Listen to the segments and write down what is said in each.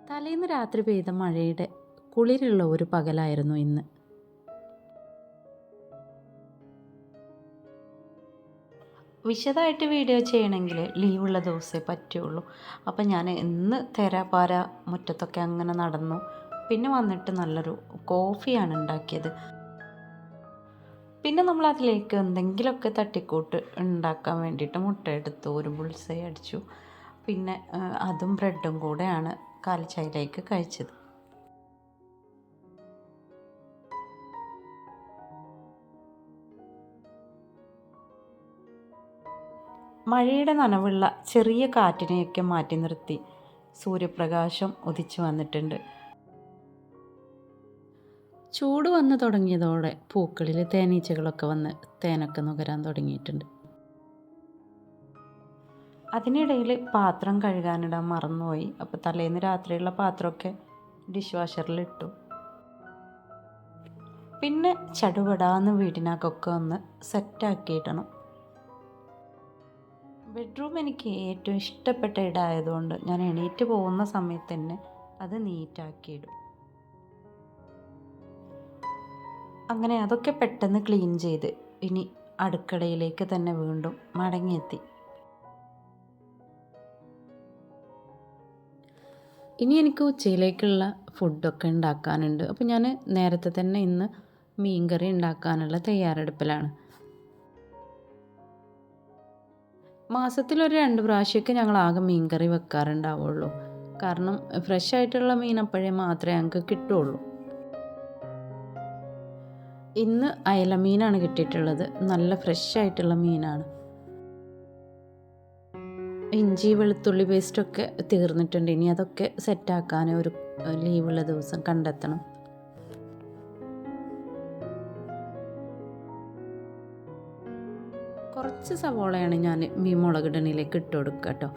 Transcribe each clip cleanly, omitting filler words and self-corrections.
തലേന്ന് രാത്രി പെയ്ത മഴയുടെ കുളിരുള്ള ഒരു പകലായിരുന്നു ഇന്ന്. വിശദമായിട്ട് വീഡിയോ ചെയ്യണമെങ്കിൽ ലീവുള്ള ദിവസമേ പറ്റുള്ളൂ. അപ്പം ഞാൻ ഇന്ന് തെരാപ്പാര മുറ്റത്തൊക്കെ അങ്ങനെ നടന്നു. പിന്നെ വന്നിട്ട് നല്ലൊരു കോഫിയാണ് ഉണ്ടാക്കിയത്. പിന്നെ നമ്മൾ അതിലേക്ക് എന്തെങ്കിലുമൊക്കെ തട്ടിക്കൂട്ട് ഉണ്ടാക്കാൻ വേണ്ടിയിട്ട് മുട്ട എടുത്തു, ഒരു ബുൾസൈ അടിച്ചു. പിന്നെ അതും ബ്രെഡും കൂടെയാണ് കാലിച്ചായയിലേക്ക് കഴിച്ചത്. മഴയുടെ നനവുള്ള ചെറിയ കാറ്റിനെയൊക്കെ മാറ്റി നിർത്തി സൂര്യപ്രകാശം ഉദിച്ചു വന്നിട്ടുണ്ട്. ചൂട് വന്ന് തുടങ്ങിയതോടെ പൂക്കളിൽ തേനീച്ചകളൊക്കെ വന്ന് തേനൊക്കെ നുകരാൻ തുടങ്ങിയിട്ടുണ്ട്. അതിനിടയിൽ പാത്രം കഴുകാനിടാൻ മറന്നുപോയി. അപ്പോൾ തലേന്ന് രാത്രിയുള്ള പാത്രമൊക്കെ ഡിഷ് വാഷറിലിട്ടു. പിന്നെ ചടുപടാന്ന് വീടിനകമൊക്കെ ഒന്ന് സെറ്റാക്കിയിടണം. ബെഡ്റൂം എനിക്ക് ഏറ്റവും ഇഷ്ടപ്പെട്ട ഇടമായതുകൊണ്ട് ഞാൻ എണീറ്റ് പോകുന്ന സമയത്ത് തന്നെ അത് നീറ്റാക്കിയിടും. അങ്ങനെ അതൊക്കെ പെട്ടെന്ന് ക്ലീൻ ചെയ്ത് ഇനി അടുക്കളയിലേക്ക് തന്നെ വീണ്ടും മടങ്ങിയെത്തി. ഇനി എനിക്ക് ഉച്ചയിലേക്കുള്ള ഫുഡൊക്കെ ഉണ്ടാക്കാനുണ്ട്. അപ്പോൾ ഞാൻ നേരത്തെ തന്നെ ഇന്ന് മീൻകറി ഉണ്ടാക്കാനുള്ള തയ്യാറെടുപ്പിലാണ്. മാസത്തിലൊരു 2 പ്രാവശ്യമൊക്കെ ഞങ്ങൾ ആകെ മീൻകറി വെക്കാറുണ്ടാവുള്ളൂ. കാരണം ഫ്രഷ് ആയിട്ടുള്ള മീൻ അപ്പോഴേ മാത്രമേ ഞങ്ങൾക്ക് കിട്ടുള്ളൂ. ഇന്ന് അയല മീനാണ് കിട്ടിയിട്ടുള്ളത്. നല്ല ഫ്രഷ് ആയിട്ടുള്ള മീനാണ്. ഇഞ്ചി വെളുത്തുള്ളി പേസ്റ്റൊക്കെ തീർന്നിട്ടുണ്ട്. ഇനി അതൊക്കെ സെറ്റാക്കാൻ ഒരു ലീവുള്ള ദിവസം കണ്ടെത്തണം. കുറച്ച് സവോളയാണ് ഞാൻ മീൻ മുളകിടണിലേക്ക് ഇട്ട് കൊടുക്കുക കേട്ടോ.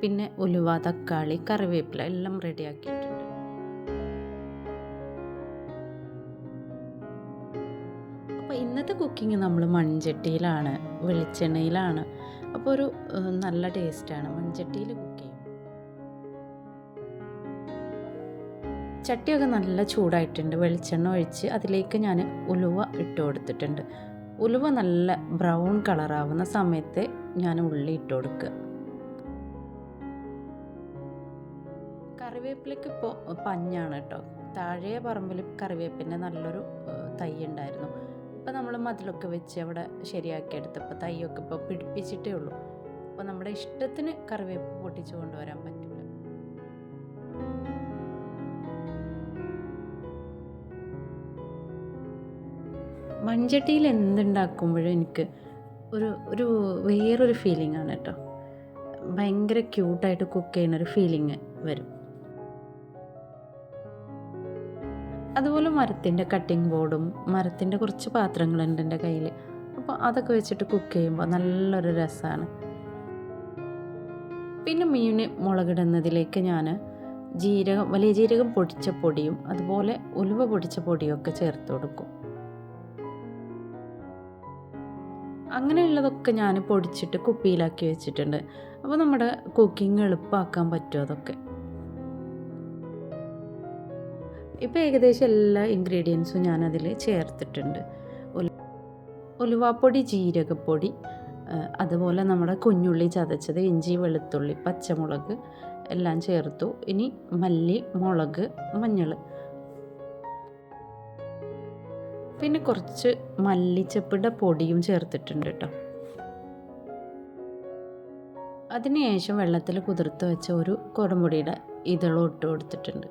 പിന്നെ ഉലുവ, തക്കാളി, കറിവേപ്പില എല്ലാം റെഡിയാക്കിയിട്ടുണ്ട്. അപ്പോൾ ഇന്നത്തെ കുക്കിംഗ് നമ്മൾ മൺചട്ടിയിലാണ്, വെളിച്ചെണ്ണയിലാണ്. അപ്പോൾ ഒരു നല്ല ടേസ്റ്റാണ് മൺചട്ടിയിൽ കുക്ക് ചെയ്യും. ചട്ടിയൊക്കെ നല്ല ചൂടായിട്ടുണ്ട്. വെളിച്ചെണ്ണ ഒഴിച്ച് അതിലേക്ക് ഞാൻ ഉലുവ ഇട്ട് കൊടുത്തിട്ടുണ്ട്. ഉലുവ നല്ല ബ്രൗൺ കളറാവുന്ന സമയത്ത് ഞാൻ ഉള്ളി ഇട്ട് കൊടുക്കുക. കറിവേപ്പിലയ്ക്ക് ഇപ്പോൾ പഞ്ഞാണ് കേട്ടോ. താഴെ പറമ്പിൽ കറിവേപ്പിൻ്റെ നല്ലൊരു തൈ ഉണ്ടായിരുന്നു. ഇപ്പോൾ നമ്മൾ മതിലൊക്കെ വെച്ച് അവിടെ ശരിയാക്കി എടുത്തപ്പോൾ തൈയൊക്കെ ഇപ്പോൾ പിടിപ്പിച്ചിട്ടേ ഉള്ളൂ. അപ്പോൾ നമ്മുടെ ഇഷ്ടത്തിന് കറിവേപ്പ് പൊട്ടിച്ചു കൊണ്ടുവരാൻ പറ്റില്ല. മൺചട്ടിയിൽ എന്തുണ്ടാക്കുമ്പോഴും എനിക്ക് ഒരു വേറൊരു ഫീലിംഗ് ആണ് കേട്ടോ. ഭയങ്കര ക്യൂട്ടായിട്ട് കുക്ക് ചെയ്യുന്നൊരു ഫീലിംഗ് വരും. അതുപോലെ മരത്തിൻ്റെ കട്ടിംഗ് ബോർഡും മരത്തിൻ്റെ കുറച്ച് പാത്രങ്ങളുണ്ട് എൻ്റെ കയ്യിൽ. അപ്പോൾ അതൊക്കെ വെച്ചിട്ട് കുക്ക് ചെയ്യുമ്പോൾ നല്ലൊരു രസമാണ്. പിന്നെ മീൻ മുളകിടുന്നതിലേക്ക് ഞാൻ വലിയ ജീരകം പൊടിച്ച പൊടിയും അതുപോലെ ഉലുവ പൊടിച്ച പൊടിയും ഒക്കെ ചേർത്ത് കൊടുക്കും. അങ്ങനെയുള്ളതൊക്കെ ഞാൻ പൊടിച്ചിട്ട് കുപ്പിയിലാക്കി വെച്ചിട്ടുണ്ട്. അപ്പോൾ നമ്മുടെ കുക്കിംഗ് എളുപ്പമാക്കാൻ പറ്റും അതൊക്കെ. ഇപ്പോൾ ഏകദേശം എല്ലാ ഇൻഗ്രീഡിയൻസും ഞാനതിൽ ചേർത്തിട്ടുണ്ട്. ഉലുവാപ്പൊടി, ജീരകപ്പൊടി, അതുപോലെ നമ്മുടെ കുഞ്ഞുള്ളി ചതച്ചത്, ഇഞ്ചി വെളുത്തുള്ളി, പച്ചമുളക് എല്ലാം ചേർത്തു. ഇനി മല്ലി, മുളക്, മഞ്ഞൾ, പിന്നെ കുറച്ച് മല്ലിച്ചപ്പിൻ്റെ പൊടിയും ചേർത്തിട്ടുണ്ട് കേട്ടോ. അതിനുശേഷം വെള്ളത്തിൽ കുതിർത്ത് വെച്ച ഒരു കുടംപുളിയുടെ ഇതളും ഇട്ട് കൊടുത്തിട്ടുണ്ട്.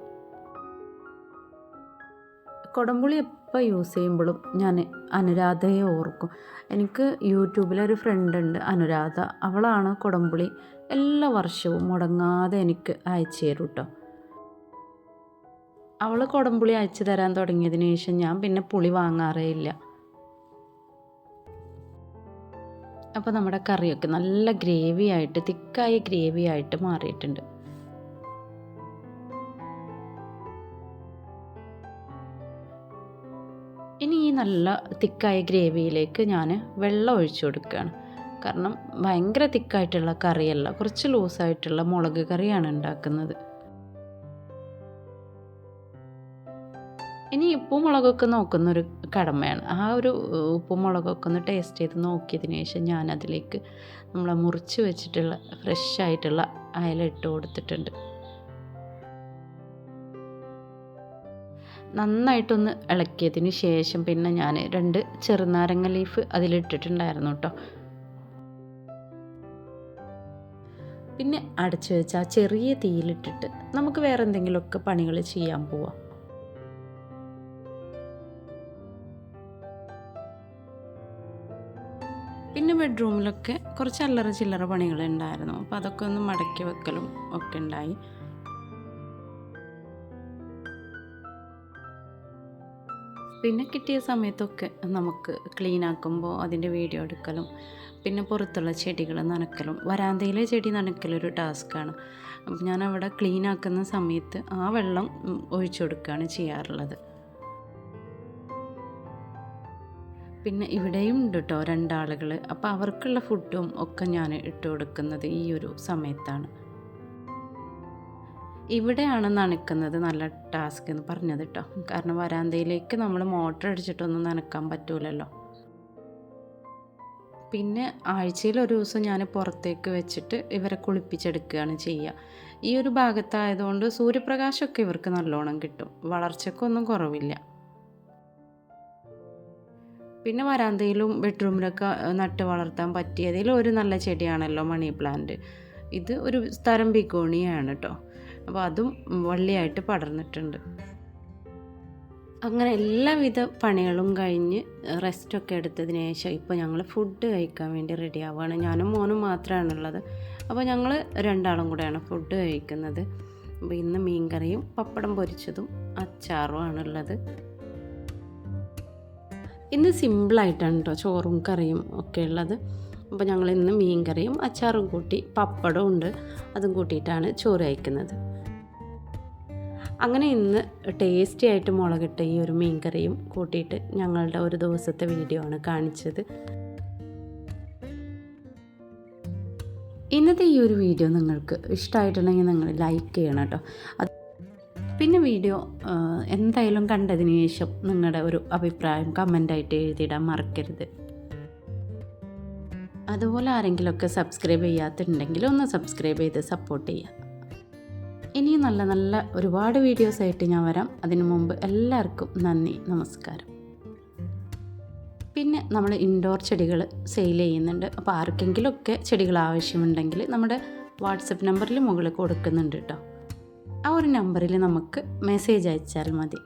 കുടംപുളി എപ്പോൾ യൂസ് ചെയ്യുമ്പോഴും ഞാൻ അനുരാധയെ ഓർക്കും. എനിക്ക് യൂട്യൂബിലൊരു ഫ്രണ്ട് ഉണ്ട്, അനുരാധ. അവളാണ് കുടംപുളി എല്ലാ വർഷവും മുടങ്ങാതെ എനിക്ക് അയച്ചു തരും കേട്ടോ. അവൾ കുടംപുളി അയച്ചു തരാൻ തുടങ്ങിയതിന് ശേഷം ഞാൻ പിന്നെ പുളി വാങ്ങാറേ ഇല്ല. അപ്പോൾ നമ്മുടെ കറിയൊക്കെ നല്ല ഗ്രേവിയായിട്ട്, തിക്കായ ഗ്രേവിയായിട്ട് മാറിയിട്ടുണ്ട്. ഇനി ഈ നല്ല തിക്കായ ഗ്രേവിയിലേക്ക് ഞാൻ വെള്ളം ഒഴിച്ചു കൊടുക്കുകയാണ്. കാരണം ഭയങ്കര തിക്കായിട്ടുള്ള കറിയല്ല, കുറച്ച് ലൂസായിട്ടുള്ള മുളക് കറിയാണ് ഉണ്ടാക്കുന്നത്. ഇനി ഉപ്പും മുളകൊക്കെ നോക്കുന്നൊരു കടമയാണ്. ആ ഒരു ഉപ്പും മുളകൊക്കെ ഒന്ന് ടേസ്റ്റ് ചെയ്ത് നോക്കിയതിന് ശേഷം ഞാനതിലേക്ക് നമ്മൾ മുറിച്ച് വെച്ചിട്ടുള്ള ഫ്രഷ് ആയിട്ടുള്ള അയല ഇട്ട് കൊടുത്തിട്ടുണ്ട്. നന്നായിട്ടൊന്ന് ഇളക്കിയതിന് ശേഷം പിന്നെ ഞാൻ 2 ചെറുനാരങ്ങ ലീഫ് അതിലിട്ടിട്ടുണ്ടായിരുന്നു കേട്ടോ. പിന്നെ അടച്ചു വെച്ച ആ ചെറിയ തീയിലിട്ടിട്ട് നമുക്ക് വേറെ എന്തെങ്കിലുമൊക്കെ പണികൾ ചെയ്യാൻ പോവാം. പിന്നെ ബെഡ്റൂമിലൊക്കെ കുറച്ച് അല്ലറ ചില്ലറ പണികളുണ്ടായിരുന്നു. അപ്പോൾ അതൊക്കെ ഒന്ന് മടക്കി വെക്കലും ഒക്കെ ഉണ്ടായി. പിന്നെ കിട്ടിയ സമയത്തൊക്കെ നമുക്ക് ക്ലീൻ ആക്കുമ്പോൾ അതിൻ്റെ വീഡിയോ എടുക്കലും പിന്നെ പുറത്തുള്ള ചെടികൾ നനക്കലും വരാന്തയിലെ ചെടി നനക്കലൊരു ടാസ്ക്കാണ്. അപ്പം ഞാനവിടെ ക്ലീൻ ആക്കുന്ന സമയത്ത് ആ വെള്ളം ഒഴിച്ചു കൊടുക്കുകയാണ് ചെയ്യാറുള്ളത്. പിന്നെ ഇവിടെയും ഉണ്ട് കേട്ടോ 2 ആളുകൾ. അപ്പോൾ അവർക്കുള്ള ഫുഡും ഒക്കെ ഞാൻ ഇട്ട് കൊടുക്കുന്നത് ഈ ഒരു സമയത്താണ്. ഇവിടെയാണ് നനക്കുന്നത് നല്ല ടാസ്ക് എന്ന് പറഞ്ഞത് കേട്ടോ. കാരണം വരാന്തയിലേക്ക് നമ്മൾ മോട്ടർ അടിച്ചിട്ടൊന്നും നനക്കാൻ പറ്റൂലല്ലോ. പിന്നെ ആഴ്ചയിൽ ഒരു ദിവസം ഞാൻ പുറത്തേക്ക് വെച്ചിട്ട് ഇവരെ കുളിപ്പിച്ചെടുക്കുകയാണ് ചെയ്യുക. ഈ ഒരു ഭാഗത്തായതുകൊണ്ട് സൂര്യപ്രകാശമൊക്കെ ഇവർക്ക് നല്ലോണം കിട്ടും, വളർച്ചയ്ക്കൊന്നും കുറവില്ല. പിന്നെ വരാന്തയിലും ബെഡ്റൂമിലൊക്കെ നട്ട് വളർത്താൻ പറ്റിയതിൽ ഒരു നല്ല ചെടിയാണല്ലോ മണി പ്ലാന്റ്. ഇത് ഒരു തരം ബിഗോണിയാണ് കേട്ടോ. അപ്പോൾ അതും വള്ളിയായിട്ട് പടർന്നിട്ടുണ്ട്. അങ്ങനെ എല്ലാവിധ പണികളും കഴിഞ്ഞ് റെസ്റ്റൊക്കെ എടുത്തതിന് ശേഷം ഇപ്പോൾ ഞങ്ങൾ ഫുഡ് കഴിക്കാൻ വേണ്ടി റെഡി ആവുകയാണ്. ഞാനും മോനും മാത്രമാണുള്ളത്. അപ്പോൾ ഞങ്ങൾ 2 ആളും കൂടെയാണ് ഫുഡ് കഴിക്കുന്നത്. അപ്പോൾ ഇന്ന് മീൻകറിയും പപ്പടം പൊരിച്ചതും അച്ചാറും ആണുള്ളത്. ഇന്ന് സിമ്പിളായിട്ടാണ് കേട്ടോ ചോറും കറിയും ഒക്കെ ഉള്ളത്. അപ്പോൾ ഞങ്ങൾ ഇന്ന് മീൻകറിയും അച്ചാറും കൂട്ടി പപ്പടവും ഉണ്ട്, അതും കൂട്ടിയിട്ടാണ് ചോറ് കഴിക്കുന്നത്. അങ്ങനെ ഇന്ന് ടേസ്റ്റി ആയിട്ട് മുളകിട്ട ഈ ഒരു മീൻകറിയും കൂട്ടിയിട്ട് ഞങ്ങളുടെ ഒരു ദിവസത്തെ വീഡിയോ ആണ് കാണിച്ചത്. ഇന്നത്തെ ഈ ഒരു വീഡിയോ നിങ്ങൾക്ക് ഇഷ്ടമായിട്ടുണ്ടെങ്കിൽ നിങ്ങൾ ലൈക്ക് ചെയ്യണം കേട്ടോ. പിന്നെ വീഡിയോ എന്തായാലും കണ്ടതിന് ശേഷം നിങ്ങളുടെ ഒരു അഭിപ്രായം കമൻ്റായിട്ട് എഴുതിയിടാൻ മറക്കരുത്. അതുപോലെ ആരെങ്കിലുമൊക്കെ സബ്സ്ക്രൈബ് ചെയ്യാത്തുണ്ടെങ്കിൽ ഒന്ന് സബ്സ്ക്രൈബ് ചെയ്ത് സപ്പോർട്ട് ചെയ്യുക. ഇനിയും നല്ല നല്ല ഒരുപാട് വീഡിയോസായിട്ട് ഞാൻ വരാം. അതിനു മുമ്പ് എല്ലാവർക്കും നന്ദി, നമസ്കാരം. പിന്നെ നമ്മൾ ഇൻഡോർ ചെടികൾ സെയിൽ ചെയ്യുന്നുണ്ട്. അപ്പോൾ ആർക്കെങ്കിലുമൊക്കെ ചെടികൾ ആവശ്യമുണ്ടെങ്കിൽ നമ്മുടെ വാട്സപ്പ് നമ്പറിൽ മുകളിൽ കൊടുക്കുന്നുണ്ട് കേട്ടോ. ആ ഒരു നമ്പറിൽ നമുക്ക് മെസ്സേജ് അയച്ചാൽ മതി.